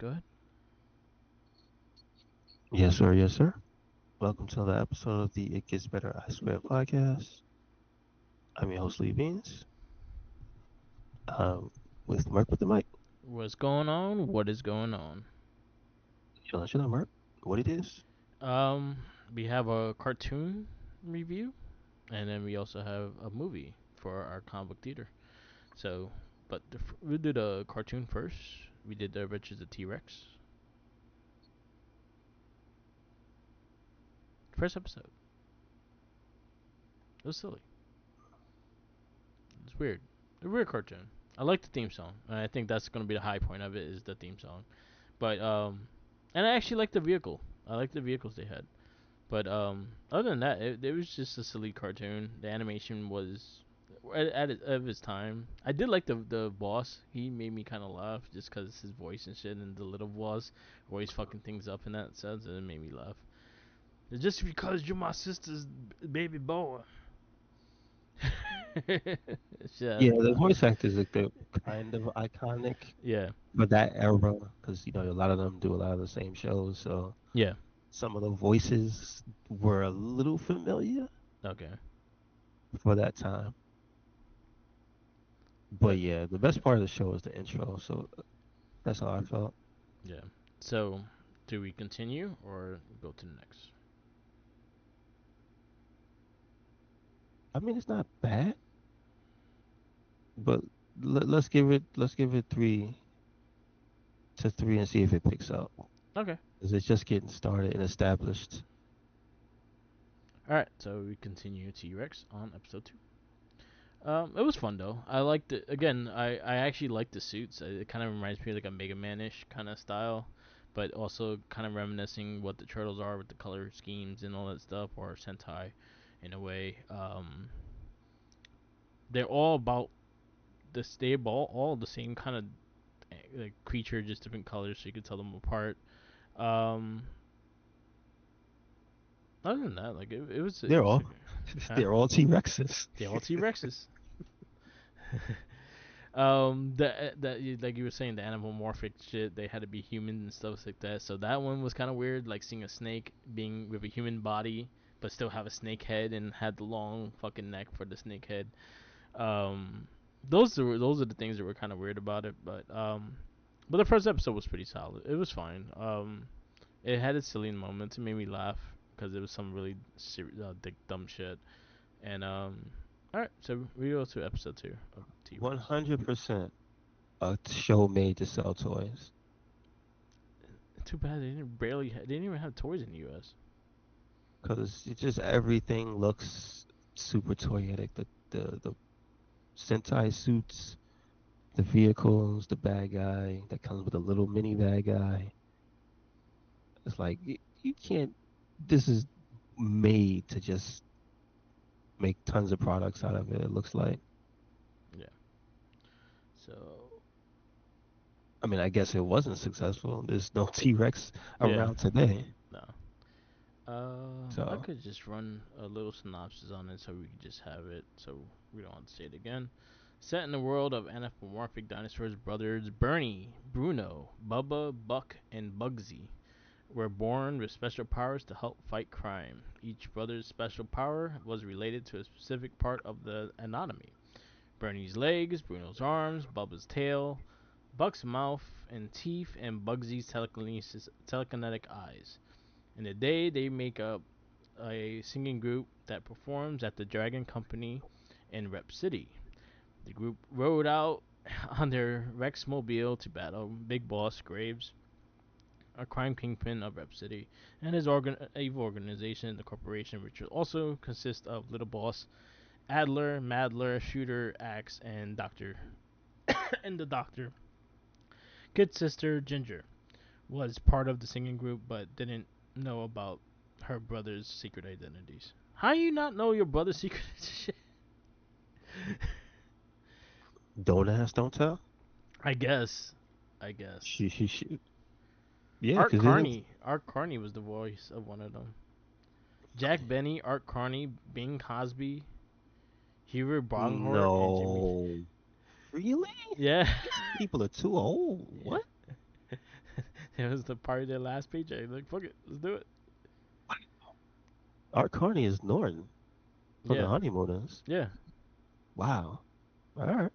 Go ahead. Yes, sir. Yes, sir. Welcome to the episode of the It Gets Better I Swear podcast. I'm your host, Lee Beans, um, with Mark with the mic. What's going on? What is going on? You know, Mark, what it is? Um, we have a cartoon review, and then we also have a movie for our comic book theater. So, but we did a cartoon first. We did the Adventures of T Rex first episode. It was silly. It's weird. A weird cartoon. I like the theme song, and I think that's gonna be the high point of it is the theme song. But and I actually like the vehicle. I like the vehicles they had. But other than that, it was just a silly cartoon. The animation was of its time. I did like the boss. He made me kind of laugh just because his voice and shit, and the little boss always fucking things up in that sense, and it made me laugh. It's just because you're my sister's baby boy. Shit had Yeah, me the laughing. voice actors they're kind of iconic Yeah, for that era because a lot of them do a lot of the same shows. So yeah. some of the voices were a little familiar Okay, for that time. But but yeah, the best part of the show is the intro. So that's how I felt. yeah. So, do we continue or go to the next? I mean, it's not bad, but let's give it 3 to 3 and see if it picks up. Okay. 'Cause it's just getting started and established. All right. So we continue T Rex on episode 2. It was fun though. I liked it. Again, I actually liked the suits. It kind of reminds me of like a Mega Man-ish kind of style, but also kind of reminiscing what the turtles are with the color schemes and all that stuff, or Sentai, in a way. They're all about this. They all the same kind of like creature, just different colors, so you could tell them apart. Um, Other than that, like it was They're it's all okay. Huh? they're all T Rexes. They all T Rexes. Like you were saying, the anamorphic shit, they had to be human and stuff like that. So that one was kind of weird, like seeing a snake being with a human body, but still have a snake head and had the long fucking neck for the snake head. Um, those are the things that were kind of weird about it. But the first episode was pretty solid. It was fine. It had its silly moments. It made me laugh because it was some really dumb shit. And all right, so we go to episode 2 of T Rex. 100% a show made to sell toys. Too bad they didn't even have toys in the U.S. Cause it just everything looks super toyetic. The Sentai suits, the vehicles, the bad guy that comes with a little mini bad guy. It's like you can't. This is made to just make tons of products out of it. It looks like. Yeah. So I mean, I guess it wasn't successful. There's no T Rex yeah, around today. no. I So could just run a little synopsis on it so we could just have it, so we don't have to say it again. Set in the world of anthropomorphic dinosaurs, brothers Bernie, Bruno, Bubba, Buck, and Bugsy were born with special powers to help fight crime. Each brother's special power was related to a specific part of the anatomy. Bernie's legs, Bruno's arms, Bubba's tail, Buck's mouth and teeth, and Bugsy's telekinetic eyes. In the day, they make up a singing group that performs at the Dragon Company in Rep City. The group rode out on their Rexmobile to battle Big Boss Graves, a crime kingpin of Rep City, and his evil organization, the corporation, which also consists of Little Boss, Adler, Madler, Shooter, Axe, and Doctor, and the Doctor. Kid's sister, Ginger, was part of the singing group but didn't know about her brother's secret identities. How you not know your brother's secret shit? don't ask, don't tell. I guess. I guess. She yeah, Art because it is. Carney. Art Carney was the voice of one of them. Jack Benny, Art Carney, Bing Cosby, Hubert Bonghort, and Jimmy. No, really? Yeah. These people are too old. What? It was the part of their last paycheck. Like, fuck it, let's do it. Art Carney is Norton from the Yeah, Honeymooners. yeah. Wow. All right.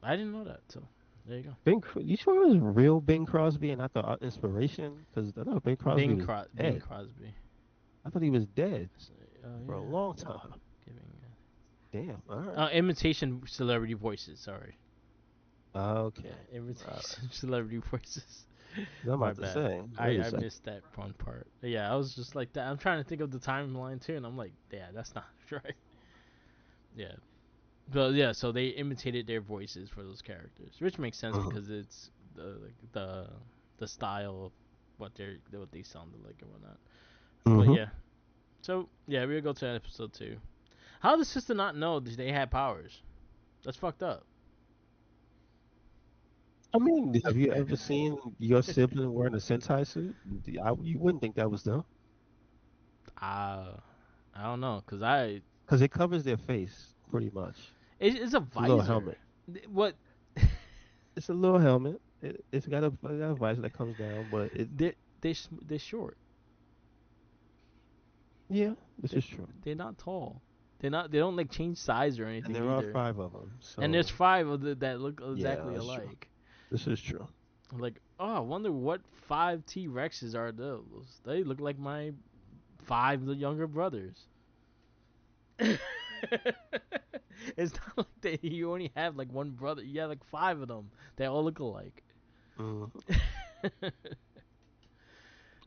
I didn't know that. So there you go. You sure it was real Bing Crosby and not the inspiration? Because I thought Bing Crosby was Bing dead. Crosby. I thought he was dead So, for a yeah, long time. giving. Damn. All right. Imitation celebrity voices. Sorry. Okay. Yeah, All right. imitation celebrity voices. 'Cause I'm My about to bad. say, wait a I second. missed that one part. Yeah, I was just like that. I'm trying to think of the timeline too, and I'm like, yeah, that's not right. Yeah. But yeah, so they imitated their voices for those characters, which makes sense Mhm. because it's the style of what they sounded like and whatnot. But Mhm. yeah, so yeah, we'll go to episode 2. How does sister not know that they had powers? That's fucked up. I mean, have you ever seen your sibling wearing a Sentai suit? You wouldn't think that was them, uh, I don't know, cause I because it covers their face pretty much. it's a It's a little visor. helmet. What It's a little helmet. It's got a visor that comes down, but it they're short. yeah, this They're is true. they're not tall. They don't like change size or And anything there are either. 5 of them, And there's so 5 that look yeah, exactly that's true. alike. This is true. Like, oh, I wonder what 5 T Rexes are those. They look like my 5 the younger brothers. It's not like that you only have like one brother. You have like 5 of them. They all look alike. Mhm.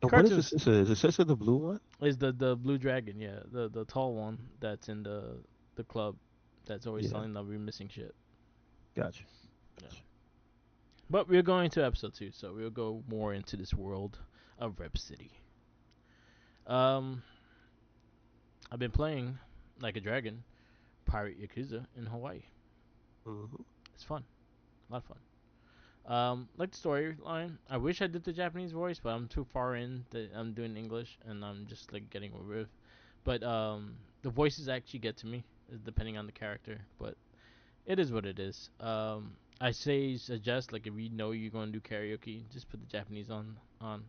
And what is the Cartoons sister? Is the sister the blue one? is the blue dragon, yeah, the tall one that's in the club that's always Yeah, telling them we're missing shit. gotcha. Yeah. But we're going to episode 2, so we'll go more into this world of Rep City. Um, I've been playing like a dragon, Pirate Yakuza in Hawaii. Hmm. It's fun, a lot of fun. Like the storyline. I wish I did the Japanese voice, but I'm too far in that I'm doing English, and I'm just like getting over it. But the voices actually get to me, depending on the character. But it is what it is. I say suggest like if you know you're going to do karaoke, just put the Japanese on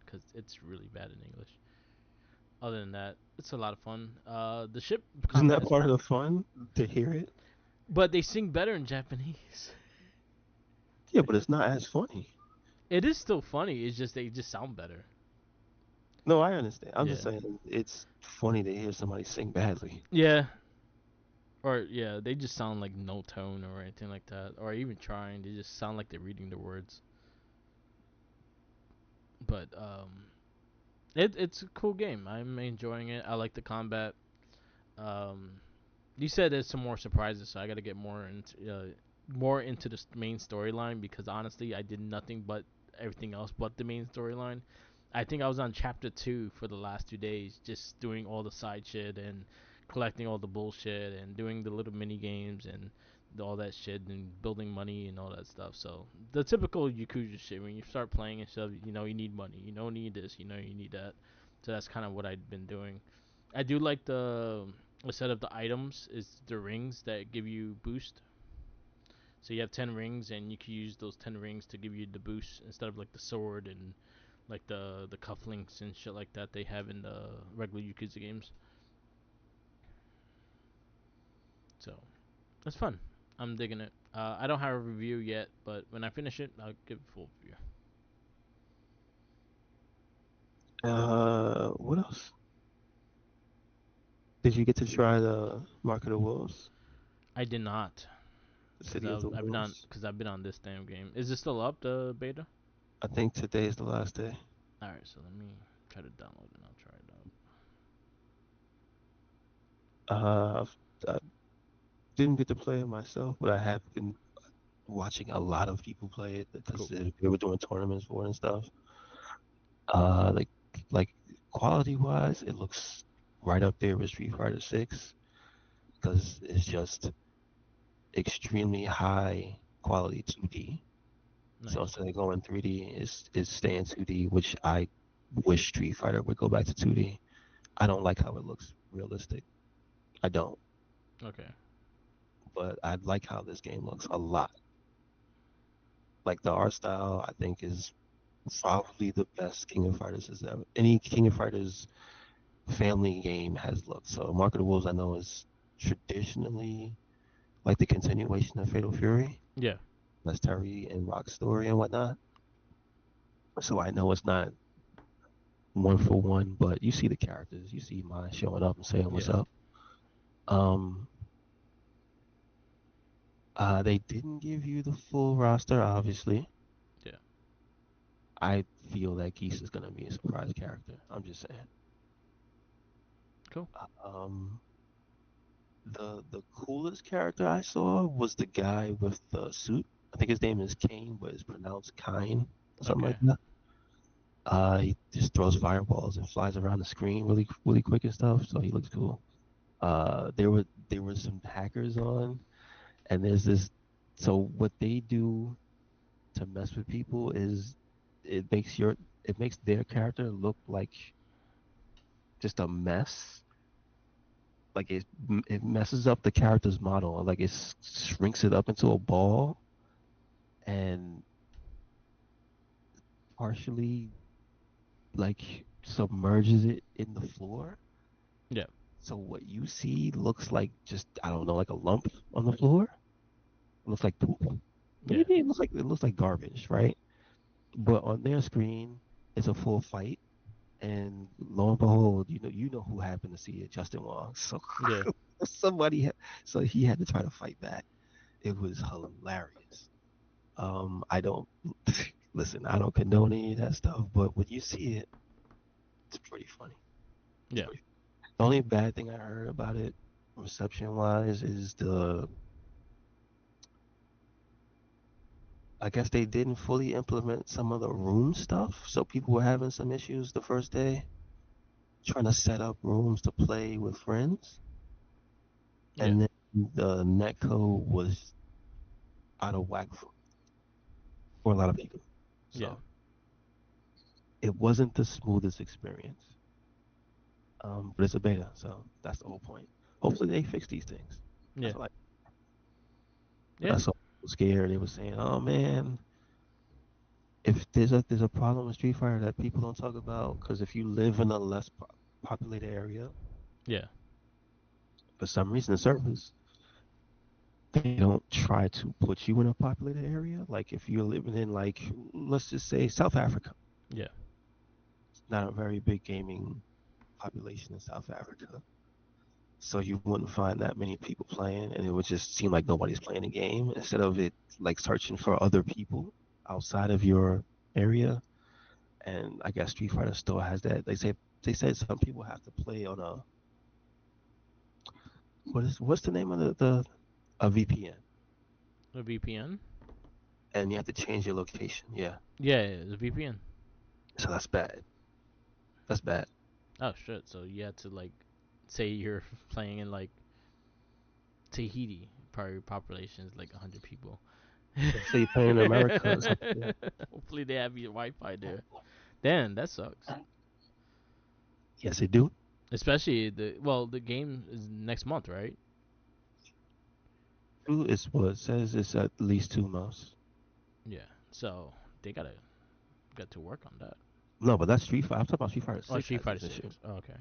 because it's really bad in English. Other than that, it's a lot of fun. The ship Isn't combat that is part of fun, the fun to hear it? but they sing better in Japanese. Yeah, but it's not as funny. It is still funny. It's just they just sound better. No, I understand. I'm just Yeah. saying it's funny to hear somebody sing badly. Yeah. Or yeah, they just sound like no tone or anything like that, or even trying. They just sound like they're reading the words. But it's a cool game. I'm enjoying it. I like the combat. Um, you said there's some more surprises, so I got to get more into the main storyline because honestly, I did nothing but everything else but the main storyline. I think I was on chapter 2 for the last 2 days, just doing all the side shit and collecting all the bullshit and doing the little mini games and all that shit and building money and all that stuff. So the typical Yakuza shit when you start playing and stuff, you know you need money, you don't need this, you know you need that. So that's kind of what I've been doing. I do like the set of the items is the rings that give you boost. So you have 10 rings and you can use those 10 rings to give you the boost instead of like the sword and like the cufflinks and shit like that they have in the regular Yakuza games. So it's fun. I'm digging it. I don't have a review yet, but when I finish it, I'll give a full review. What else? Did you get to try the Mark of the Wolves, I did not, the City of the Wolves? I've been on this damn game. Is it still up the beta? I think today is the last day. All right, so let me try to download it. I'll try it out. I didn't get to play it myself, but I have been watching a lot of people play it because Cool. they were doing tournaments for it and stuff. Uh, like like quality wise, it looks right up there with Street Fighter 6 because it's just extremely high quality 2D. So Nice. instead of going 3D, it's staying 2D, which I wish Street Fighter would go back to 2D. I don't like how it looks realistic. I don't, Okay. but I like how this game looks a lot. Like the art style, I think is probably the best King of Fighters has ever. Any King of Fighters family game has looked. So Mark of the Wolves, I know, is traditionally like the continuation of Fatal Fury. Yeah. That's Terry and Rock's story and whatnot. So I know it's not one for one, but you see the characters. You see mine showing up and saying what's Yeah. up. Um, they didn't give you the full roster, obviously. Yeah. I feel that Geese is gonna be a surprise character. I'm just saying. Cool. Um, the coolest character I saw was the guy with the suit. I think his name is Kane, but it's pronounced Kine, something Okay. like that. He just throws fireballs and flies around the screen really quick and stuff. So he looks cool. There were some hackers on, and there's this. So what they do to mess with people is it makes your it makes their character look like just a mess. Like it messes up the character's model. Like shrinks it up into a ball and partially like submerges it in the floor. Yeah. So what you see looks like just I don't know, like a lump on the floor. It looks like poop. Yeah. Maybe it looks like garbage, right? But on their screen, it's a full fight, and lo and behold, you know who happened to see it, Justin Wong. So Yeah. somebody, so he had to try to fight back. It was hilarious. I don't listen. I don't condone any of that stuff, but when you see it, it's pretty funny. It's Yeah. pretty. The only bad thing I heard about it, reception wise, is I guess they didn't fully implement some of the room stuff, so people were having some issues the first day trying to set up rooms to play with friends, Yeah. and then the netcode was out of whack for a lot of people. Yeah. So it wasn't the smoothest experience. But it's a beta, so that's the whole point. Hopefully they fix these things. Yeah. That's all. Yeah. I saw people scared. They were saying, "Oh man, if there's a problem with Street Fighter that people don't talk about, because if you live in a less populated area, Yeah. for some reason the servers they don't try to put you in a populated area. Like if you're living in like let's just say South Africa, Yeah. it's not a very big gaming population in South Africa. So you wouldn't find that many people playing, and it would just seem like nobody's playing the game. Instead of it like searching for other people outside of your area, and I guess Street Fighter still has that. They said some people have to play on a what's the name of the a VPN, The VPN. and you have to change your location. Yeah, Yeah. Yeah. The VPN. so that's bad. That's bad. Oh shit. So you had to like, say you're playing in like Tahiti. Probably your population is like 100 people. Say you're playing in America or something. Yeah. Hopefully they have your Wi-Fi there. Damn, that sucks. Yes, they do. Especially the game is next month, right? It's what it says. It's at least 2 months. Yeah. So they got to work on that. No, but that's Street Fighter. I'm talking about Street Fighter Oh, 6 Street has Fighter this issue, 6. Oh, okay.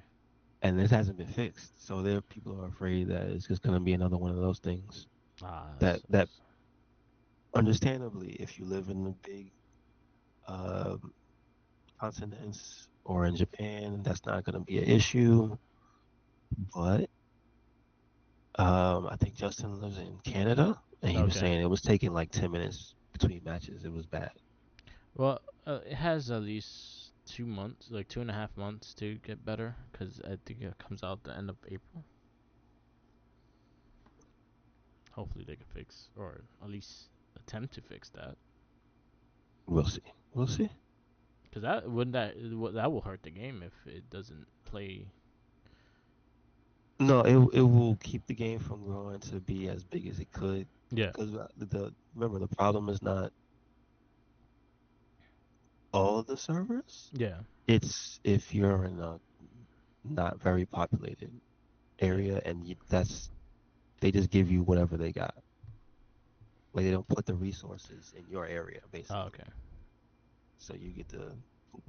and this hasn't been fixed. So there, people are afraid that it's just gonna be another one of those things. Ah, that That sucks. understandably, if you live in the big um, continents or in Japan, that's not gonna be an issue. But I think Justin lives in Canada, and he was Okay. saying it was taking like 10 minutes between matches. It was bad. Well, it has at least 2 months, like 2.5 months to get better, because I think it comes out the end of April. Hopefully they can fix, or at least attempt to fix that, We'll see. We'll see. because that wouldn't that will hurt the game if it doesn't play. No, it will keep the game from growing to be as big as it could. Yeah. Because the remember the problem is not all of the servers. Yeah. It's if you're in a not very populated Yeah. area and they just give you whatever they got. Like they don't put the resources in your area, Oh, basically. okay. So you get the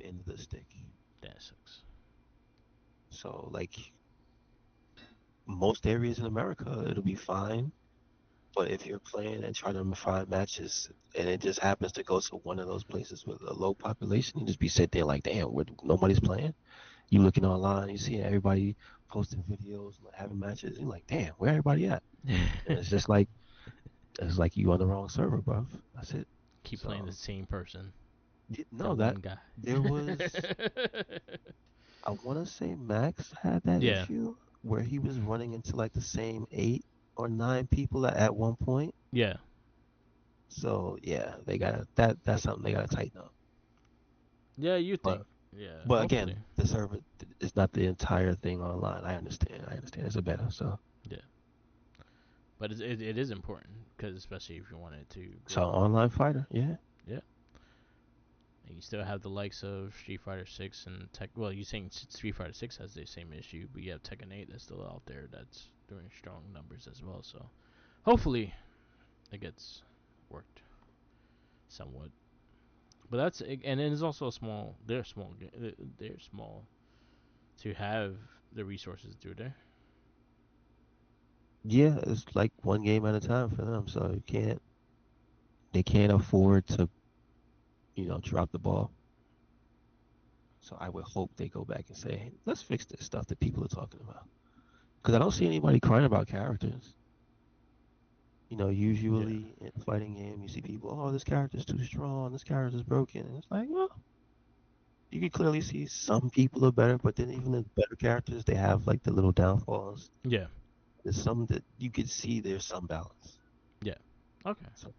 end of the stick. That sucks. So like most areas in America, it'll be fine. But if you're playing and trying to find matches, and it just happens to go to one of those places with a low population, you just be sitting there like, damn, nobody's playing. You looking online, you see everybody posting videos, like, having matches. You're like, damn, where everybody at? And it's like you on the wrong server, bro. That's it. Keep playing the So same person. no, That one guy. there was. I want to say Max had that Yeah. issue where he was running into like the same 8 or 9 people at one point. Yeah. So yeah, they got that. That's something they gotta tighten up. Yeah, you But think. Yeah, but hopefully. again, the server is not the entire thing online. I understand. I understand. It's a better. So Yeah. But it is important because especially if you want it to so grow. online fighter, yeah. Yeah. And you still have the likes of Street Fighter 6 and Tech. Well, you're saying Street Fighter 6 has the same issue, but you have Tekken 8 that's still out there that's doing strong numbers as well. So hopefully it gets worked somewhat. But that's and then it's also a small. They're small. They're small to have the resources to do there. Yeah, it's like one game at a time for them. So you can't they can't afford to drop the ball. So I would hope they go back and say, hey, let's fix this stuff that people are talking about. Because I don't see anybody crying about characters. Yeah. Usually in a fighting game, you see people, oh, this character's too strong, this character's broken. And it's like, well, you can clearly see some people are better, but then even the better characters, they have like the little downfalls. Yeah. There's some that you can see there's some balance. Yeah. Okay. So,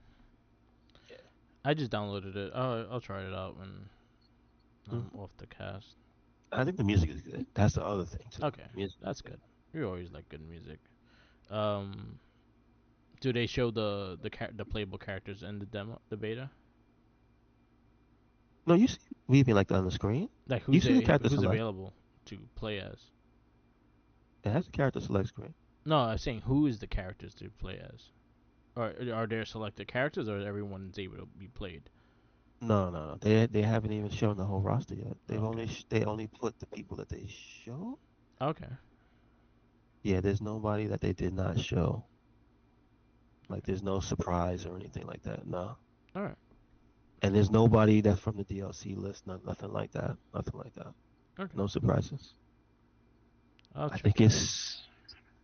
yeah. I just downloaded it. I'll try it out when I'm Hmm. off the cast. I think the music is good. That's the other thing, too. Okay, Music is that's good. good. We always like good music. Um, do they show the playable characters in the demo, the beta? No, you see, we even like on the screen. Like You see the character who's select. available to play as? It has a character select screen. No, I'm saying who is the characters to play as? Or are there selected characters, or everyone's able to be played? No, no, no. They haven't even shown the whole roster yet. Okay. They only put the people that they show. Okay. Yeah, there's nobody that they did not show. Like there's no surprise or anything like that. No. All right. And there's nobody that's from the DLC list. Nothing like that. Nothing like that. Okay. No surprises. I'll I check think it out. it's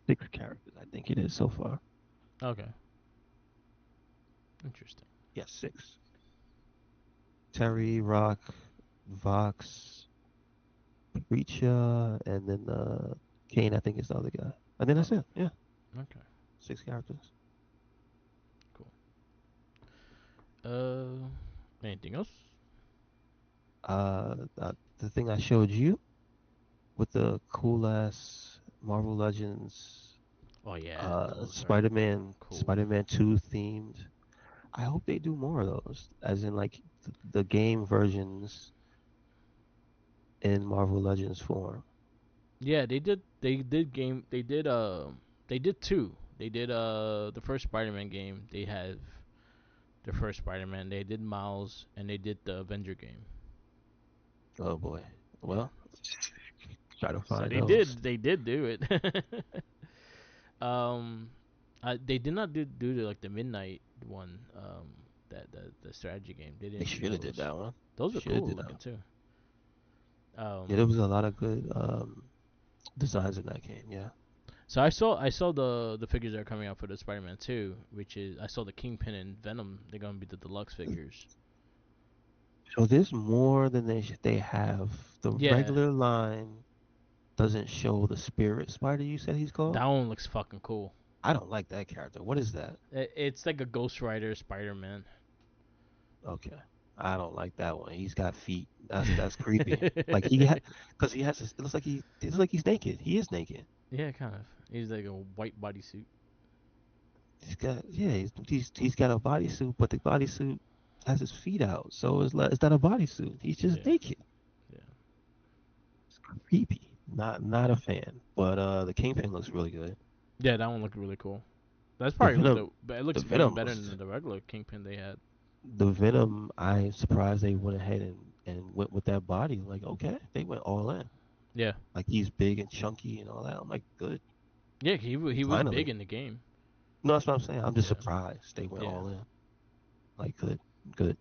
6 characters. I think it is so far. Okay. Interesting. Yes, 6. Terry, Rock, Vox, Preacher, and then Kane. I think is the other guy. And then Oh. that's it. Yeah, Okay. 6 characters. Cool. Anything else? The thing I showed you with the cool ass Marvel Legends, Oh yeah, those are Spider-Man, cool. Spider-Man 2 themed. I hope they do more of those, as in like the game versions in Marvel Legends form. Yeah, they did. They did game. They did. They did two. They did. The first Spider-Man game. They have the first Spider-Man. They did Miles, and they did the Avenger game. Oh boy. Yeah. Well, try to So find they those. did. They did do it. um, they did not do the, like the Midnight one. That the strategy game. They They didn't do should have did those. that one. Those were Should have cool did that looking one. too. Yeah, there Um, was a lot of good designs in that game. Yeah. So I saw the figures that are coming out for the Spider-Man 2, which is I saw the Kingpin and Venom. They're gonna be the deluxe figures. So there's more than they have. The Yeah, regular line doesn't show the Spirit Spider. You said he's that called. one looks fucking cool. I don't like that character. What is that? It's like a Ghost Rider Spider-Man. Okay. I don't like that one. He's got feet. That's creepy. Like he had, cause he has. It looks like he's naked. He is naked. Yeah, kind of. He's like a white bodysuit. He's got a bodysuit, but the bodysuit has his feet out, so it's not a bodysuit. He's just Yeah, naked. yeah, It's creepy. Not a fan. But the Kingpin looks really good. yeah. That one looked really cool. That's The probably Venom, but it the looks even Venom better was than the regular Kingpin they had. the Venom. I'm surprised they went ahead and went with that body. Like, okay, they went all in. Yeah, Like he's big and chunky and all that. I'm like, good, yeah, he was big finally. in the game. No, that's what I'm saying. I'm just Yeah, surprised they went yeah. all in. Like, good, good.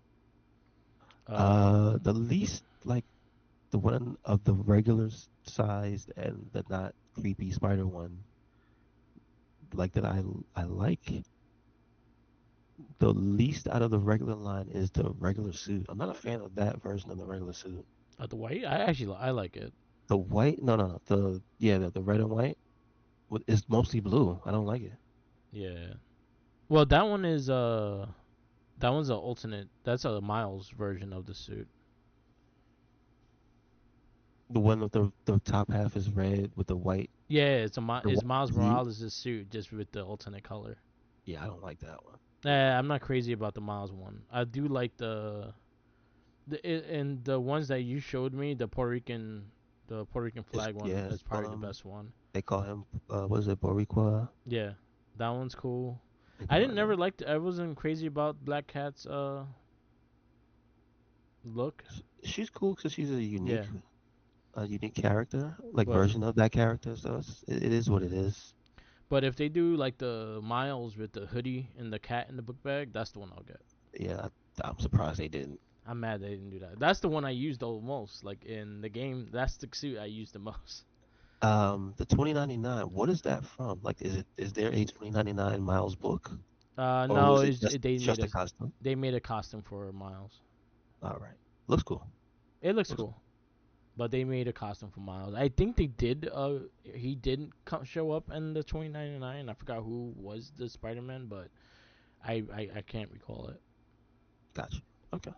Um, The least like the one of the regular sized and the not creepy spider one, like that I like the least out of the regular line is the regular suit. I'm not a fan of that version of the regular suit. the white, I actually I like it. The white, no, the yeah, the red and white is mostly blue. I don't like it. Yeah. Well, that one is that one's an alternate. That's a Miles version of the suit. The one with the top half is red with the white, Yeah, the it's white Miles heat. Morales' suit just with the alternate color. Yeah, I don't like that one. Yeah, I'm not crazy about the Miles one. I do like and the ones that you showed me, the Puerto Rican It's flag one yeah, is probably the best one. they call him what is it, Boricua? Yeah, that one's cool. They I call didn't him never that. liked. I wasn't crazy about Black Cat's look. She's cool because she's Yeah, a unique character, like but version of that character. So it is what it is. but if they do like the Miles with the hoodie and the cat in the book bag, that's the one I'll get. Yeah, I'm surprised they didn't. I'm mad they didn't do that. That's the one I used the most. Like in the game, that's the suit I used the most. The 2099. What is that from? Like, is there a 2099 Miles book, or No, was it just they just a costume? made a costume for Miles. All right, looks cool. It looks Looks cool, but they made a costume for Miles. I think they did. He didn't show up in the 2099. I forgot who was the Spider-Man, but I can't recall it. gotcha. Okay,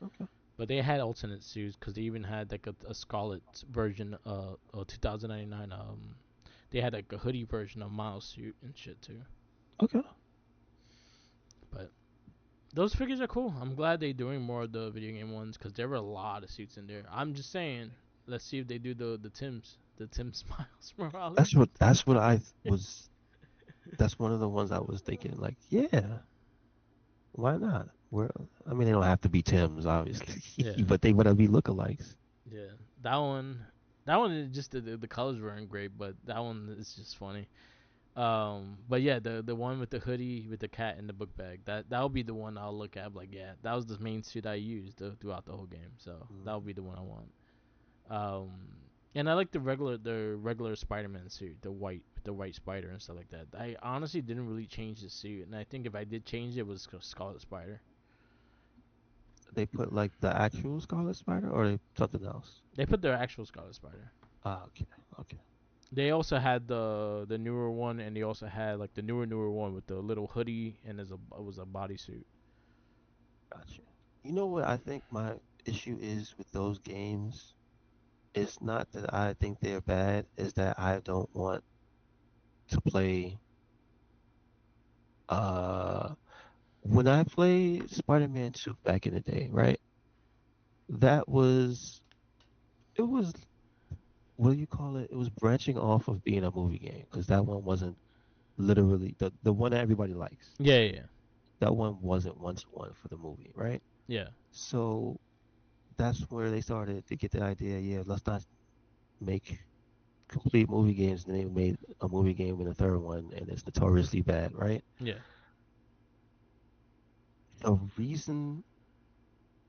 okay. But they had alternate suits because they even had like a Scarlet version of 2099. They had like a hoodie version of Miles suit and shit too. Okay. But those figures are cool. I'm glad they're doing more of the video game ones because there were a lot of suits in there. I'm just saying, let's see if they do the Tim's Miles Morales. That's what I was. That's one of the ones I was thinking. Like, yeah, why not? I mean, they don't have to be Tim's, obviously, Yeah, but they want to be lookalikes. yeah. That one is just the colors weren't great, but that one is just funny. But yeah, the one with the hoodie with the cat in the book bag, that'll be the one I'll look at. Like, yeah, that was the main suit I used throughout the whole game, so that'll Mhm. be the one I want. Um, and I like the regular Spider-Man suit, the white spider and stuff like that. I honestly didn't really change the suit, and I think if I did change it, it was Scarlet Spider. They put like the actual Scarlet Spider, or they something else. They put their actual Scarlet Spider. Ah, okay, okay. They also had the newer one, and they also had like the newer one with the little hoodie, and it was a bodysuit. Gotcha. You know what I think my issue is with those games? It's not that I think they're bad, it's that I don't want to play uh when I played Spider-Man 2 back in the day, right? That was it was what do you call it? It was branching off of being a movie game because that one wasn't literally the one that everybody likes. Yeah, yeah, That one wasn't one to one for the movie, right? yeah, So that's where they started to get the idea, yeah, let's not make complete movie games, and they made a movie game in the third one, and it's notoriously bad, right? yeah, The reason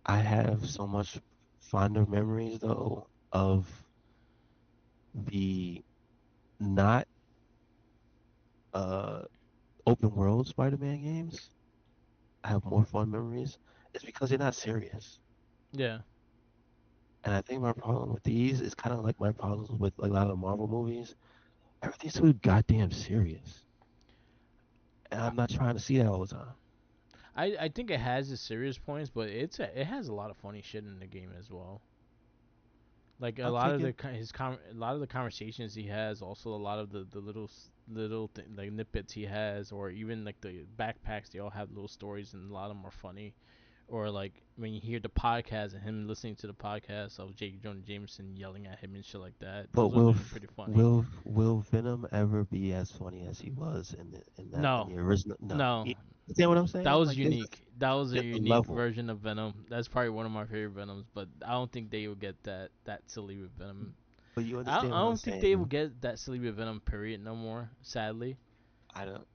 I have so much fonder memories, though, of the not uh, open world Spider-Man games, I have more fun memories, is because they're not serious. yeah, And I think my problem with these is kind of like my problems with like, a lot of the Marvel movies. Everything's so goddamn serious, and yeah. I'm not trying to see that all the time. I think it has its serious points, but it has a lot of funny shit in the game as well. Like a I'll lot take of it. a lot of the conversations he has, also a lot of the like nitbits he has, or even like the backpacks, they all have little stories and a lot of them are funny. or like when you hear the podcast and him listening to the podcast of J. Jonah Jameson yelling at him and shit like that. But Those are will really pretty funny. will Venom ever be as funny as he was in No, the original? No. no, You understand what I'm that saying? was Like unique. That was a there's a unique level. version of Venom. That's probably one of my favorite Venoms, but I don't think they will get that silly with Venom. But you I understand what I'm don't think they will saying? get that silly with Venom. Period. No more. Sadly. I don't.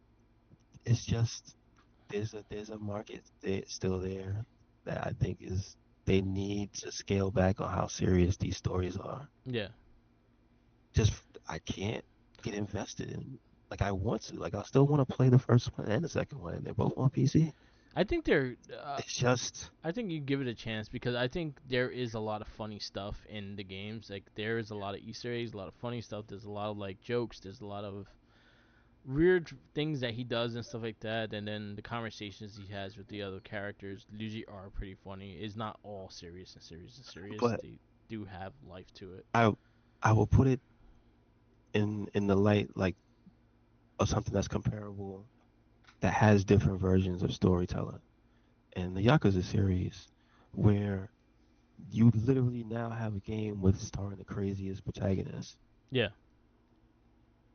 It's just there's a market still there that I think is they need to scale back on how serious these stories are. Yeah. Just I can't get invested in like I want to. Like I still want to play the first one and the second one, and they're both on PC. I think they're. It's just I think you give it a chance because I think there is a lot of funny stuff in the games. Like there is a lot of Easter eggs, a lot of funny stuff. There's a lot of like jokes. There's a lot of weird things that he does and stuff like that. And then the conversations he has with the other characters usually are pretty funny. It's not all serious and serious and serious. but They do have life to it. I I will put it in the light like of something that's comparable that has different versions of storytelling. And the Yakuza series where you literally now have a game with starring the craziest protagonist, Yeah,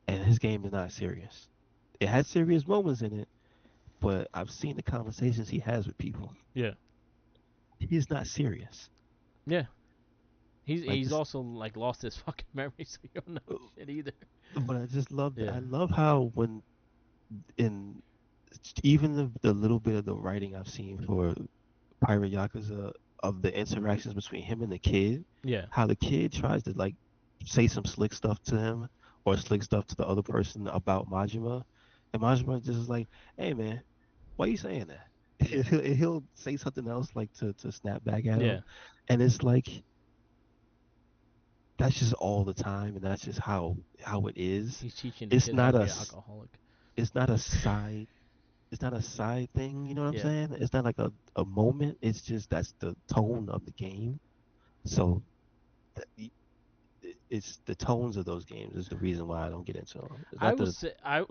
and his game is not serious. It has serious moments in it, but I've seen the conversations he has with people. yeah, He's not serious. yeah. Like He's this, also like lost his fucking memory, so you don't know shit either. but I just love that. Yeah, I love how when in even the little bit of the writing I've seen for Pirate Yakuza of the interactions between him and the kid, yeah, how the kid tries to like say some slick stuff to him or slick stuff to the other person about Majima, and Majima just is like, "Hey man, why are you saying that?" yeah, He'll say something else like to snap back at yeah. him, and it's like that's just all the time, and that's just how it is. He's teaching the It's kid how not to a be an s- alcoholic. it's not a side it's not a side thing, you know what I'm Yeah. saying? It's not like a moment. It's just that's the tone of the game. So it's the tones of those games is the reason why I don't get into them. It's not the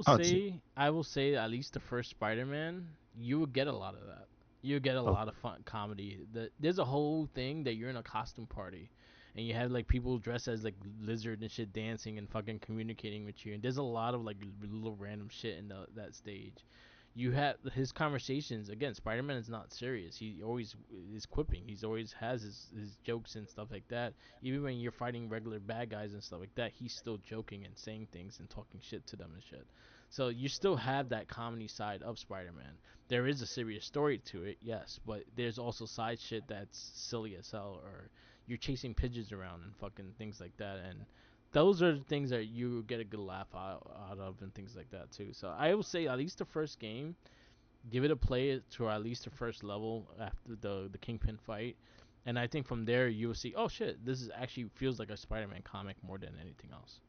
content. I will say at least the first Spider-Man, you would get a lot of that. You would get a lot Okay. of fun comedy. There's a whole thing that you're in a costume party, and you have like people dressed as like lizard and shit dancing and fucking communicating with you. And there's a lot of like little random shit in that stage. You have his conversations again. Spider-Man is not serious. He always is quipping. He's always has his jokes and stuff like that. Even when you're fighting regular bad guys and stuff like that, he's still joking and saying things and talking shit to them and shit. So you still have that comedy side of Spider-Man. There is a serious story to it, yes, but there's also side shit that's silly as hell, or you're chasing pigeons around and fucking things like that, and those are the things that you get a good laugh out of and things like that too. So I will say at least the first game, give it a play to at least the first level after the Kingpin fight, and I think from there you will see, oh shit, this is actually feels like a Spider-Man comic more than anything else.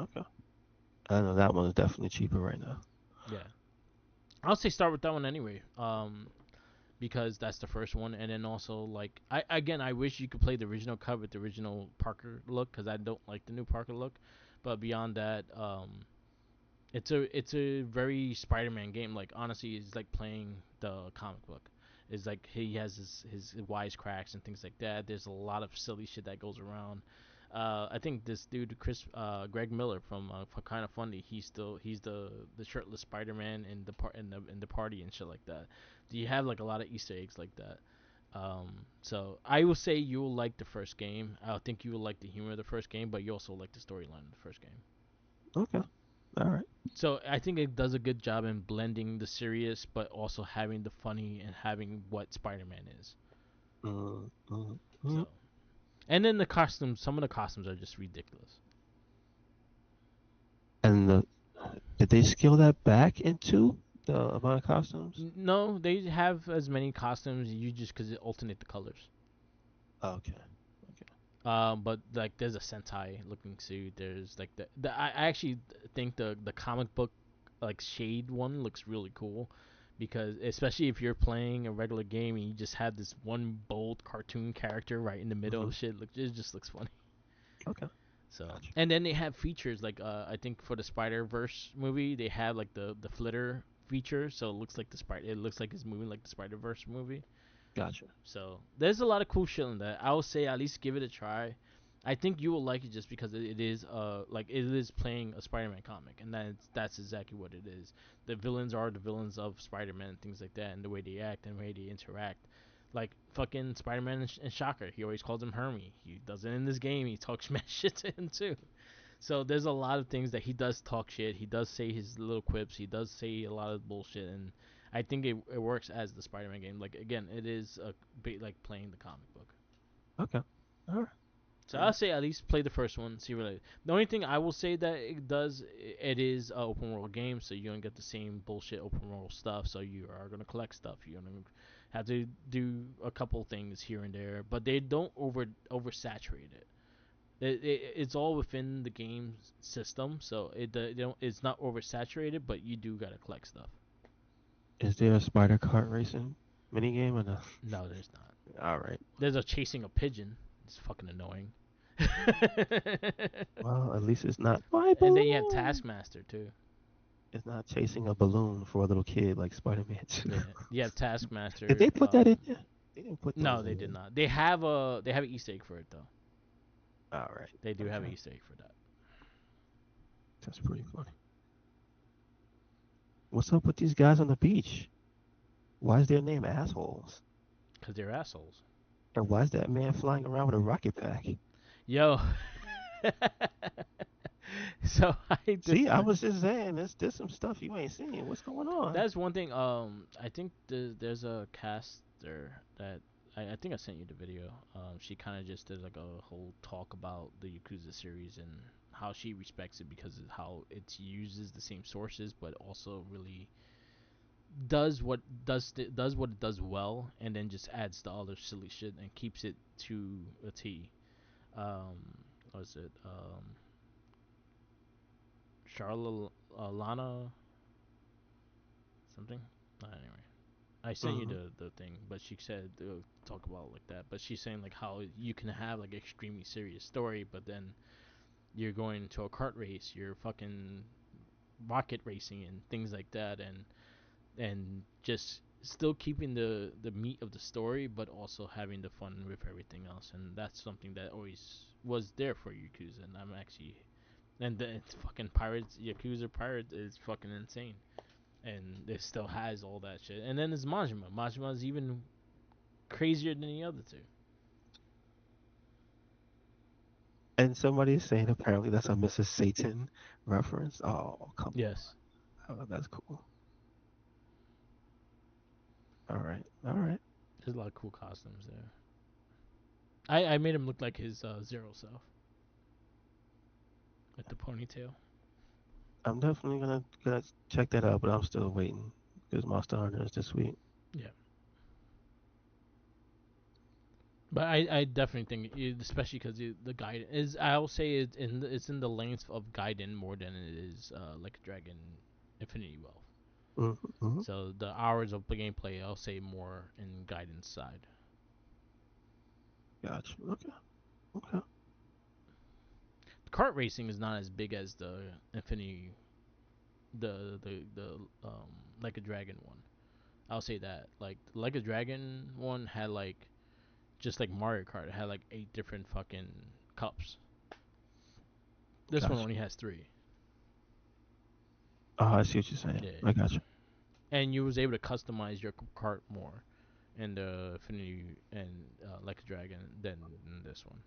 Okay. I know that one's definitely cheaper right now. Yeah, I'll say start with that one anyway. Because that's the first one, and then also like I wish you could play the original cut with the original Parker look because I don't like the new Parker look, but beyond that, it's a very Spider-Man game. Like honestly, it's like playing the comic book. It's like he has his wisecracks and things like that. There's a lot of silly shit that goes around. I think this dude Greg Miller from Kind of Funny. He's the shirtless Spider-Man in the party and shit like that. You have like a lot of Easter eggs like that. So I will say you will like the first game. I think you will like the humor of the first game, but you also like the storyline of the first game. Okay. All right. So I think it does a good job in blending the serious, but also having the funny and having what Spider-Man is. Mm, mm, So, mm. and then the costumes, some of the costumes are just ridiculous. And did they scale that back into the amount of costumes? No, they have as many costumes. You just because it alternate the colors. Okay. Okay. But like there's a Sentai looking suit. There's like I actually think the comic book like shade one looks really cool because especially if you're playing a regular game and you just have this one bold cartoon character right in the middle Hmm. of shit, look it just looks funny. Okay. So Gotcha. and then they have features like I think for the Spider Verse movie they have like the flitter feature, so it looks like it's moving like the Spider Verse movie. Gotcha. So there's a lot of cool shit in that. I will say at least give it a try. I think you will like it just because it is like it is playing a Spider-Man comic, and that's exactly what it is. The villains are the villains of Spider-Man and things like that, and the way they act and the way they interact. Like fucking Spider-Man and Shocker, he always calls him Hermie. He does it in this game. He talks smash shit to him too. So there's a lot of things that he does talk shit. He does say his little quips. He does say a lot of bullshit, and I think it works as the Spider-Man game. Like again, it is a bit like playing the comic book. Okay. All right. So All I'll right. say at least play the first one, see what it. The only thing I will say that it does, it is a open world game, so you don't get the same bullshit open world stuff. So you are gonna collect stuff. You're gonna have to do a couple things here and there, but they don't oversaturate it. It's all within the game system, so they don't, it's not oversaturated, but you do gotta collect stuff. Is there a spider kart racing mini game or no? No, there's not. All right. There's a chasing a pigeon. It's fucking annoying. Well, at least it's not my And then you have balloon. Taskmaster too. It's not chasing a balloon for a little kid like Spider-Man 2. Yeah, you have Did Taskmaster. they put that in there? They didn't put No, those they in did there. not. They have an Easter egg for it though. All right. They do have an Okay. Easter egg for that That's pretty funny. What's up with these guys on the beach? Why is their name assholes? because they're assholes. And why is that man flying around with a rocket pack? Yo. So I See, I just was just saying, there's some stuff you ain't seen. What's going on? that's one thing. I think there's a caster that I think I sent you the video. She kind of just did like a whole talk about the Yakuza series and how she respects it because of how it uses the same sources, but also really does what it does well, and then just adds the other silly shit and keeps it to a T. Um, what is it? Charlotte Lana something. Anyway, I sent you Hmm. the thing, but she said talk about like that. But she's saying like how you can have like extremely serious story, but then you're going to a kart race, you're fucking rocket racing and things like that, and just still keeping the meat of the story, but also having the fun with everything else, and that's something that always was there for Yakuza, and I'm actually and the it's fucking pirates Yakuza pirate is fucking insane, and it still has all that shit. And then there's Majima. Majima is even crazier than the other two. And somebody's saying apparently that's a Mrs. Satan reference. Oh, come Yes, on. Oh, that's cool. All right. All right. there's a lot of cool costumes there. I made him look like his Zero self with the ponytail. I'm definitely gonna check that out, but I'm still waiting because Monster Hunter is this week. Yeah. But I definitely think, especially because the Gaiden is, I'll say it's in the length of Gaiden more than it is like Dragon Infinity Wealth. Mm-hmm. So the hours of gameplay, I'll say more in Gaiden's side. Gotcha. Okay. Okay. Kart racing is not as big as the Infinity, the like a Dragon one. I'll say that like a Dragon one had like just like Mario Kart, it had like 8 different fucking cups. This one Gotcha. only has 3. Oh, I see what you're saying. Yeah. I got you. And you was able to customize your cart more in the Infinity and like a Dragon than in this one.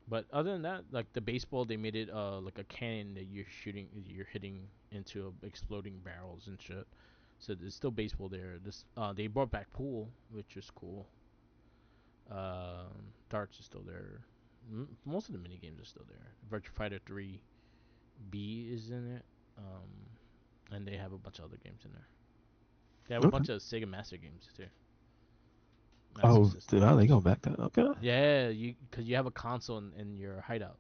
But other than that, like the baseball, they made it like a cannon that you're hitting into exploding barrels and shit. So there's still baseball there. This they brought back pool, which is cool. Darts is still there. Most of the mini games are still there. Virtua Fighter 3 B is in it, and they have a bunch of other games in there. They have a Okay. bunch of Sega Master games too. Master Oh, System dude, how they games. go back that? Okay. Yeah, because you have a console in your hideout,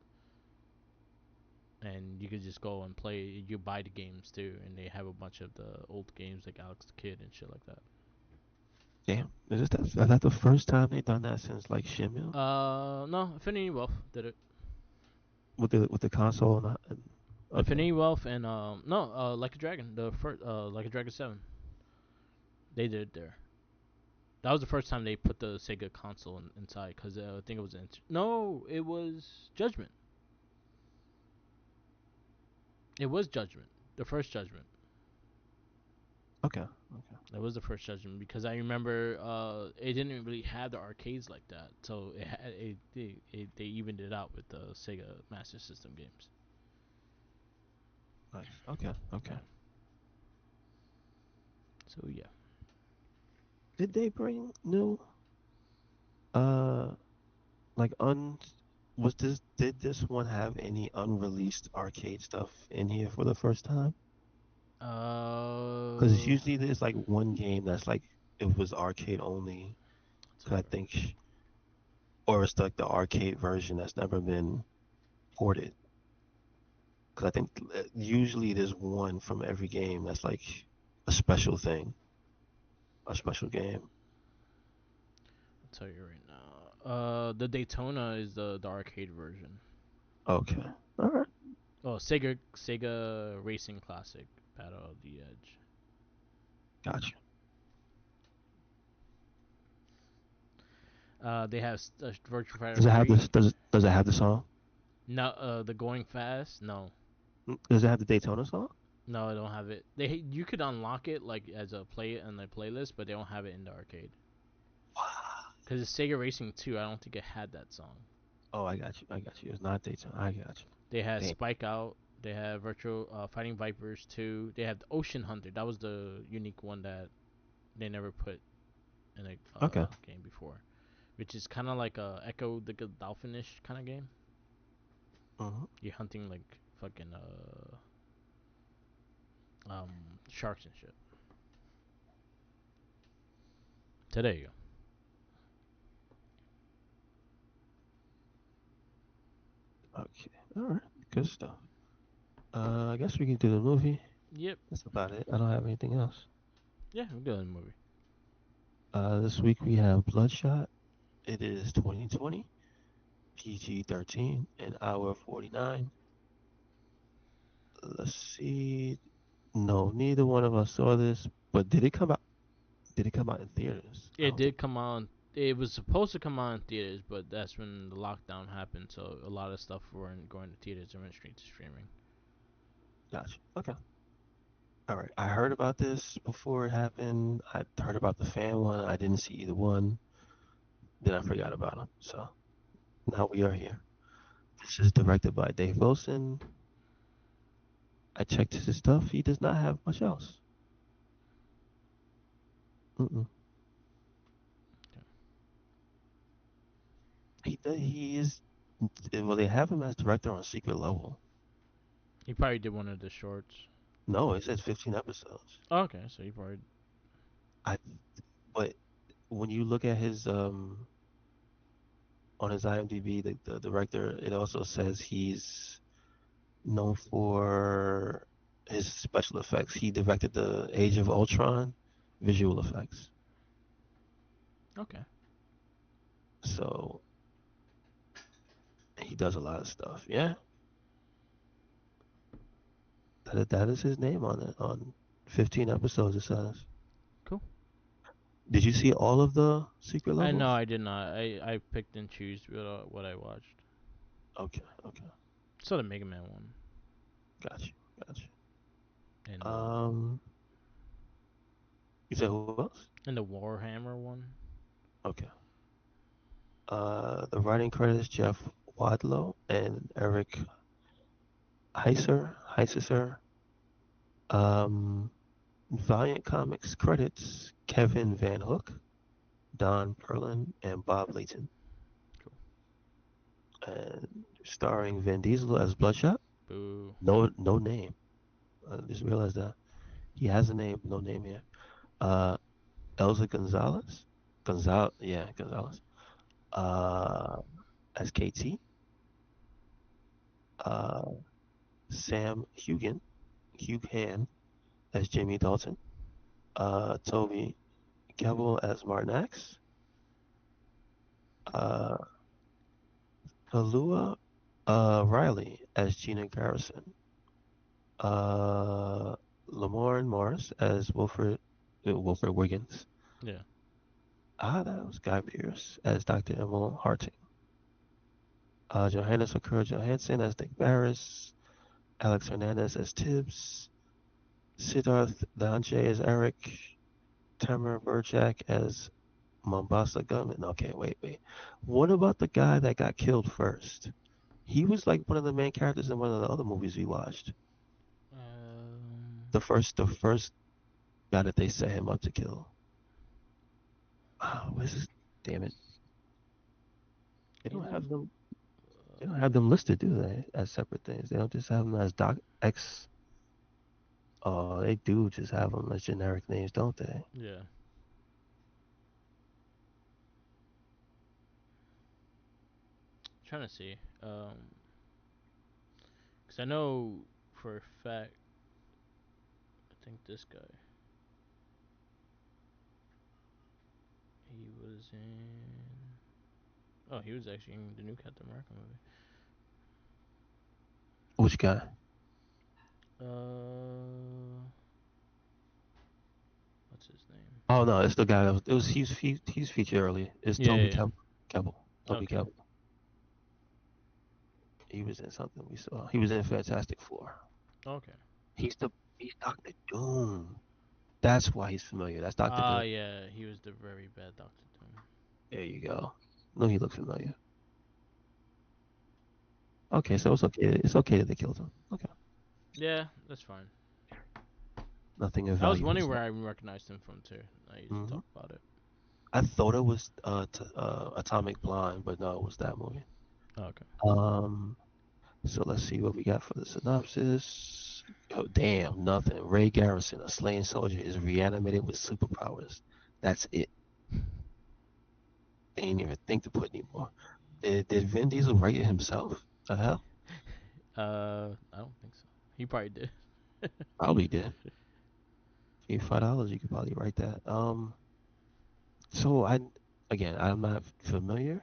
and you could just go and play. You buy the games too, and they have a bunch of the old games like Alex the Kid and shit like that. Damn. Is that the first time they done that since like Shimil No, Infinity Wealth did it. with the console and, okay. Infinity Wealth and no, Like a Dragon, the first Like a Dragon 7. They did it there. That was the first time they put the Sega console inside because I think it was no, it was Judgment. It was Judgment, the first Judgment. Okay. Okay. It was the first Judgment because I remember it didn't really have the arcades like that, so they evened it out with the Sega Master System games. Nice. Okay. Yeah. Okay. So yeah. Did they bring new uh like un was this did this one have any unreleased arcade stuff in here for the first time? Because Uh, usually there's like one game that's like it was arcade only. that's Cause I alright. think, or it's like the arcade version that's never been ported. Because I think usually there's one from every game that's like a special thing, a special game. I'll tell you right now. The Daytona is the arcade version. Okay. All right. Oh, Sega Racing Classic Battle of the Edge. Gotcha. They have Virtua Fighter Does it have this? 3. Does it have the song? No, the Going Fast. No, Does it have the Daytona song? no, I don't have it. You could unlock it like as a play in the playlist, but they don't have it in the arcade. Wow. Cause it's Sega Racing 2. I don't think it had that song. Oh, I got you. I got you. It's not Daytona. I got you. They had Damn. Spike Out. They have Virtual Fighting Vipers 2. They have the Ocean Hunter. That was the unique one that they never put in a Okay. game before, which is kind of like a Echo the Dolphinish kind of game. Hmm. You're hunting like fucking sharks and shit. Today you go. Okay. All right. Good stuff. I guess we can do the movie. Yep. That's about it. I don't have anything else. Yeah, we're doing the movie. This week we have Bloodshot. It is 2020, PG-13, an hour 49. Let's see. No, neither one of us saw this, but did it come out? Did it come out in theaters? I It don't think. did come on. It was supposed to come on in theaters, but that's when the lockdown happened. So a lot of stuff weren't going to theaters and went straight to streaming. Gotcha. Okay. All right. I heard about this before it happened. I heard about the fan one. I didn't see either one. Then I forgot about them. So now we are here. This is directed by Dave Wilson. I checked his stuff. He does not have much else. Mm-mm. He is. Well, they have him as director on Secret Level. He probably did one of the shorts. No, it says 15 episodes. Oh, okay, so he probably. I. But when you look at his on his IMDb, the director, it also says he's known for his special effects. He directed the Age of Ultron visual effects. Okay. So he does a lot of stuff. Yeah, that is his name on it. On 15 episodes, it says. Cool. Did you see all of the secret I know levels? I did not. I picked and choose what I watched. Okay, okay, So the Mega Man one got you, got you. and You said who else? the Warhammer one. Okay. The writing credits Jeff Wadlow and Eric Heiser. Um, Valiant Comics credits Kevin Van Hook, Don Perlin, and Bob Layton. Cool. And starring Vin Diesel as Bloodshot. Boo. No name. I just realized that. He has a name, no name here. Uh, Elza Gonzalez. Gonzalez. Uh, as KT. Uh, Sam Hugh Han as Jamie Dalton. Toby Kebbell as Martin X. Uh, Kalua Riley as Gina Garrison. Uh, Lamorne Morris as Wilfred Wiggins. Yeah. That was Guy Pearce as Dr. Emil Harting. Johannes Okur Johansson as Nick Barris. Alex Hernandez as Tibbs. Siddharth Dhanche as Eric. Tamara Burchak as Mombasa Gunman. Okay, wait. What about the guy that got killed first? He was like one of the main characters in one of the other movies we watched. Um, The first guy that they set him up to kill. Where's this? Damn it! They he's don't a have them. They don't have them listed, do they? As separate things. They don't just have them as Doc X. Oh, they do just have them as generic names, don't they? yeah. Trying to see. Cause I know for a fact. I think this guy. He was in. Oh, he was actually in the new Captain America movie. Which guy? Uh, what's his name? Oh no, it's the guy that was. It was he's featured earlier. It's Yeah, Toby yeah, Kebbell. yeah. Toby Okay, Kebbell. He was in something we saw. He was in Fantastic Four. okay. He's Doctor Doom. That's why he's familiar. That's Doctor Ah, Doom. yeah, he was the very bad Doctor Doom. There you go. No, he looked familiar. Okay, so it's okay. It's okay that they killed him. Okay, Yeah, that's fine. nothing of I was value was wondering where lost. I recognized him from too. I used to Hmm. talk about it. I thought it was Atomic Blonde, but no, it was that movie. Oh, okay. Um, so let's see what we got for the synopsis. Oh, damn, nothing. Ray Garrison, a slain soldier, is reanimated with superpowers. That's it. They ain't even think to put anymore. Did Vin Diesel write it himself? The hell? I don't think so. He probably did. Probably did. For $5, you could probably write that. So again, I'm not familiar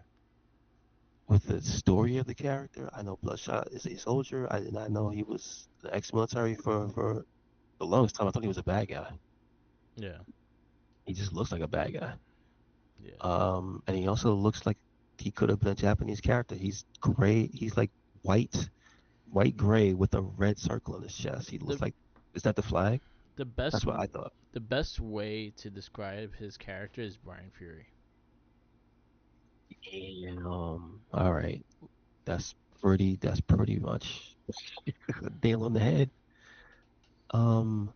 with the story of the character. I know Bloodshot is a soldier. I did not know he was the ex-military for the longest time. I thought he was a bad guy. Yeah, He just looks like a bad guy. yeah. And he also looks like he could have been a Japanese character. He's gray. He's like white gray with a red circle on his chest. He The looks like, is that the flag? the best That's what I thought. the best way to describe his character is Brian Fury. And all right, that's pretty much nail on the head. Um,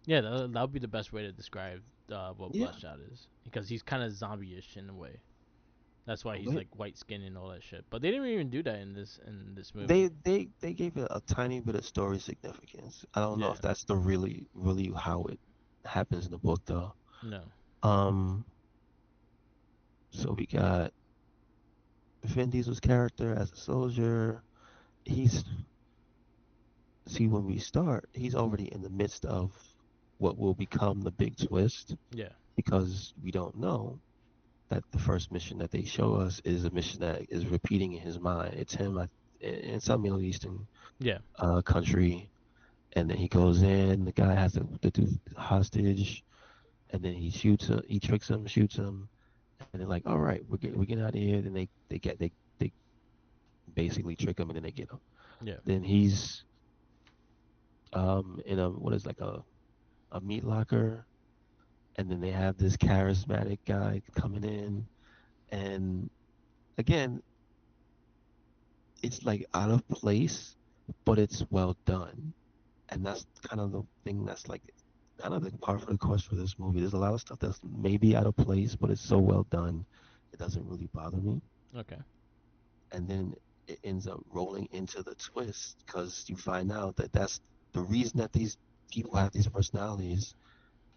Yeah, that would be the best way to describe what yeah, Bloodshot is because he's kind of zombie-ish in a way. That's why he's but like white skin and all that shit. But they didn't even do that in this movie. they gave it a tiny bit of story significance. I don't know Yeah, if that's the really how it happens in the book though. no, Um, so we got Vin Diesel's character as a soldier. He's See, when we start, he's already in the midst of what will become the big twist yeah, because we don't know that the first mission that they show us is a mission that is repeating in his mind. It's him in some Middle Eastern yeah, country, and then he goes in. The guy has the dude hostage, and then he shoots him. He tricks him, shoots him, and they're like, "All right, we're getting out of here." Then they basically trick him, and then they get him. yeah, Then he's in a what is like a meat locker, and then they have this charismatic guy coming in, and again, it's like out of place, but it's well done, and that's kind of the thing that's like kind of the part of the course for this movie. There's a lot of stuff that's maybe out of place, but it's so well done, it doesn't really bother me. okay, And then it ends up rolling into the twist because you find out that that's the reason that these people have these personalities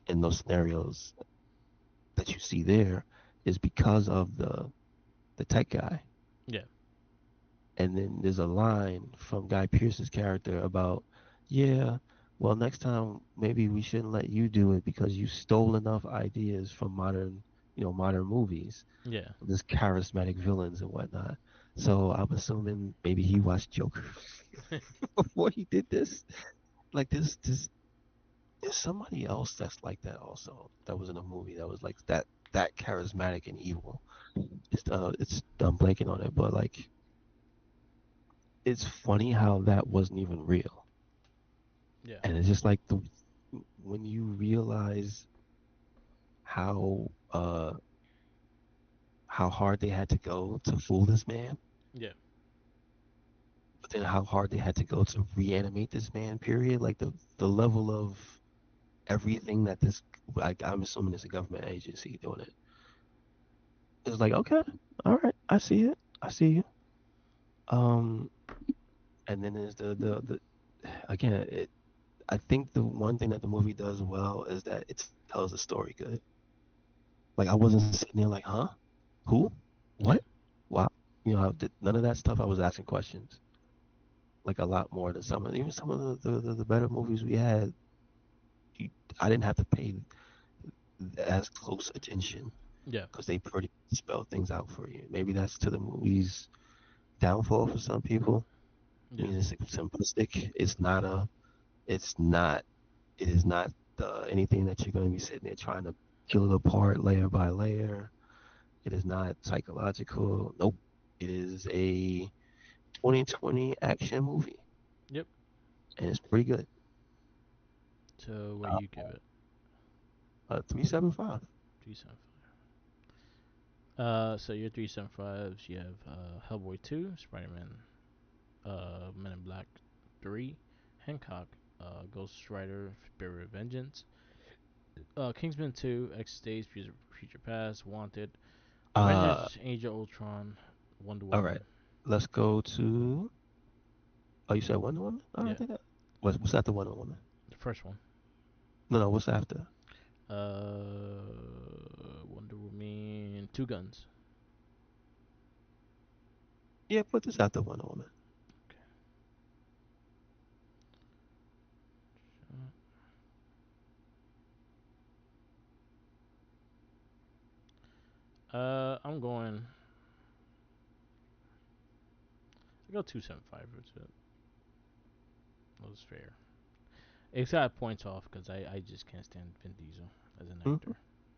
in those scenarios that you see there is because of the tech guy. yeah, And then there's a line from Guy Pearce's character about, yeah, well, next time maybe we shouldn't let you do it because you stole enough ideas from modern movies, yeah, this charismatic villains and whatnot. So I'm assuming maybe he watched Joker before he did this. Like this There's somebody else that's like that also. That was in a movie that was like that charismatic and evil. It's I'm blanking on it, but like it's funny how that wasn't even real. Yeah. And it's just like the when you realize how how hard they had to go to fool this man, Yeah. but then how hard they had to go to reanimate this man, period. Like the level of everything that this I'm assuming it's a government agency doing it. It's like, okay, all right, I see it. I see you. Um and then there's the again, I think the one thing that the movie does well is that it tells the story good. Like I wasn't sitting there like, huh? Who? Yeah. What? Wow. You know, none of that stuff. I was asking questions like a lot more than even some of the better movies we had. You, I didn't have to pay as close attention Yeah. because they pretty spell things out for you. Maybe that's to the movie's downfall for some people. I Yeah. mean, it's simplistic. It's not, it is not anything that you're going to be sitting there trying to peel it apart layer by layer. It is not psychological. Nope. It is a 2020 action movie, Yep. and it's pretty good. So what Uh, you give it? 375. 375. So your 375s, you have Hellboy 2, Spider-Man, Men in Black 3, Hancock, Ghost Rider, Spirit of Vengeance, Kingsman 2, X Days, Future Past, Wanted, Uh, Avengers, Age of Ultron, Wonder all right. Woman. Let's go to. Oh, you said Wonder Woman? All right, Yeah, take that. What's after Wonder Woman? the first one. No, no. What's after? Wonder Woman, Two Guns. Yeah, put this after Wonder Woman. Okay. I'm going. I go 275. That's it. That was fair. It's got points off because I just can't stand Vin Diesel as an Hmm. actor.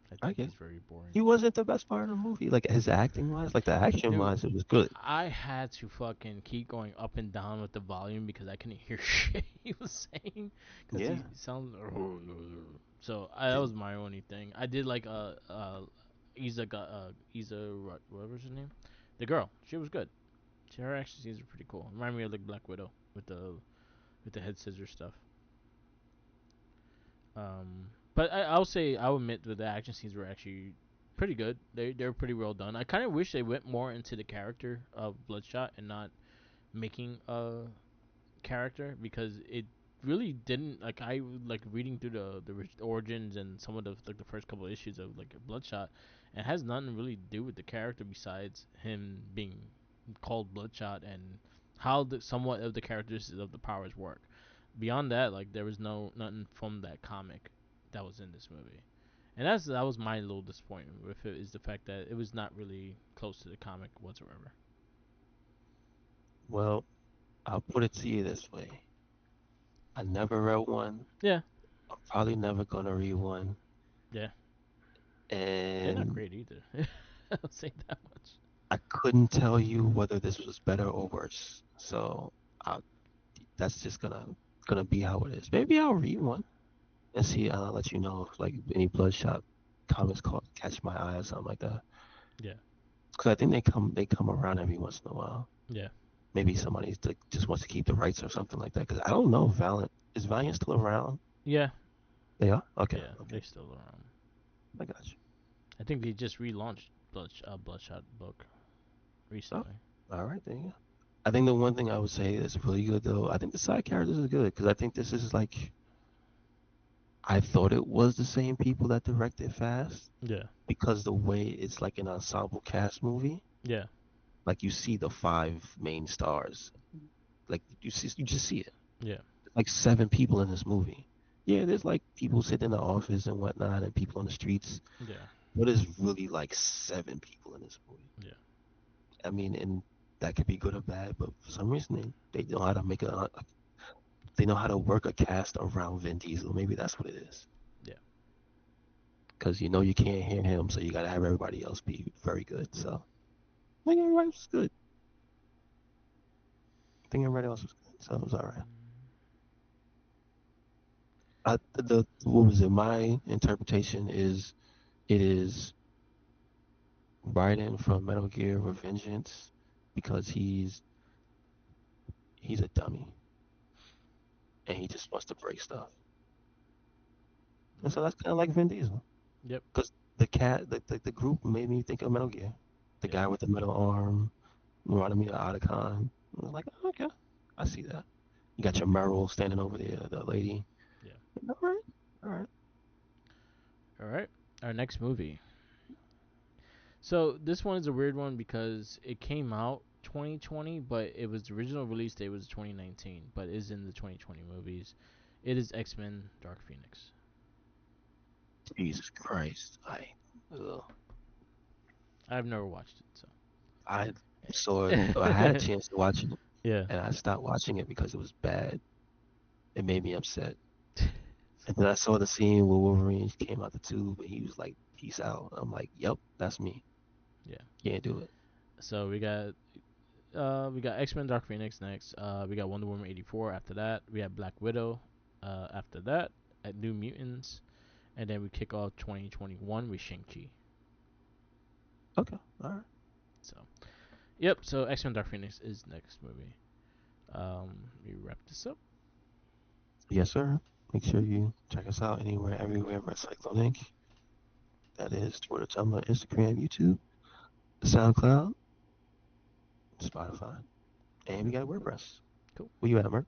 I I think guess he's very boring. he wasn't the best part of the movie. Like his acting wise, like the action Dude, wise, it was good. I had to fucking keep going up and down with the volume because I couldn't hear shit he was saying because Yeah. he sounds. So that was my only thing. I did like whatever's her name, the girl. She was good. Her action scenes were pretty cool. Remind me of like Black Widow with the head scissors stuff. But I'll say I'll admit that the action scenes were actually pretty good. They're pretty well done. I kind of wish they went more into the character of Bloodshot and not making a character because it really didn't like I like reading through the origins and some of the like the first couple of issues of like Bloodshot. It has nothing really to do with the character besides him being called Bloodshot and how the somewhat of the characteristics of the powers work. Beyond that, like there was nothing from that comic that was in this movie, and that was my little disappointment with it is the fact that it was not really close to the comic whatsoever. Well, I'll put it to you this way. I never read one. Yeah, I'm probably never gonna read one. yeah, they're not And great either. I'll say that much. I couldn't tell you whether this was better or worse. So I, that's just gonna be how it is. Maybe I'll read one and see. I'll let you know if like any Bloodshot comics catch my eye or something like that. Yeah, Because I think they come around every once in a while. yeah, Maybe somebody like, just wants to keep the rights or something like that. Because I don't know, Valiant is Valiant still around? yeah, They are. Okay, yeah. okay, They're still around. I got you. I think they just relaunched Bloodshot book Oh, recently. all right, there you go. I think the one thing I would say that's really good though, I think the side characters are good because I think this is like I thought it was the same people that directed Fast Yeah, because the way it's like an ensemble cast movie, yeah, like you see the five main stars, like you just see it. yeah, Like seven people in this movie. Yeah, there's like people sitting in the office and whatnot, and people on the streets. yeah, But it's really like seven people in this movie. yeah, I mean, and that could be good or bad, but for some reason they know how to make they know how to work a cast around Vin Diesel. Maybe that's what it is. Yeah. Because you know you can't hear him, so you gotta have everybody else be very good. So I think everybody was good. I think everybody else was good, so it was all right. The what was it? My interpretation is it is Raiden from Metal Gear Revengeance because he's a dummy and he just wants to break stuff. And so that's kind of like Vin Diesel. Yep. Because the group made me think of Metal Gear. The Yep. guy with the metal arm reminded me of Otacon. I was like, oh, okay, I see that. You got your Meryl standing over there, the lady. Yeah. All right, all right. All right. Our next movie. So this one is a weird one because it came out 2020, but it was the original release date was 2019, but is in the 2020 movies. It is X Men: Dark Phoenix. Jesus Christ, ugh. I've never watched it, so. I saw it. I had a chance to watch it, Yeah. and I stopped watching it because it was bad. It made me upset. And then I saw the scene where Wolverine came out the tube and he was like, "Peace out." I'm like, "Yep, that's me. Yeah. Can't do it." So we got X Men: Dark Phoenix next. We got Wonder Woman 84 after that. We have Black Widow after that at New Mutants, and then we kick off 2021 with Shang Chi. Okay, all right. So yep. So X Men: Dark Phoenix is next movie. We wrap this up. Yes, sir. Make sure you check us out anywhere, everywhere, Recycle Inc. That is Twitter, Tumblr, Instagram, YouTube, SoundCloud, Spotify, and we got WordPress. Cool. Where you at, Mark?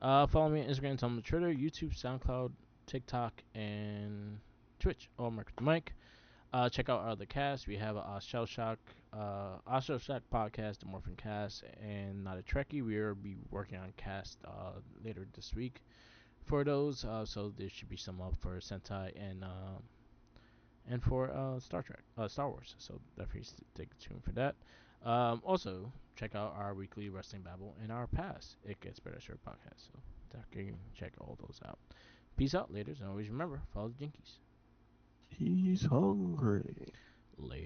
Follow me on Instagram, Tumblr, Twitter, YouTube, SoundCloud, TikTok, and Twitch. All Mark with the Mike. Check out our other cast. We have a Shell Shock podcast, the Morphin Cast, and Not a Trekkie. We will be working on cast later this week for those. So there should be some up for Sentai and for Star Wars. So definitely stay tuned for that. Also, check out our weekly Wrestling Babble and our past It Gets Better Shirt podcast. So definitely check all those out. Peace out, laters, and always remember, follow the Jinkies. He's hungry. Later.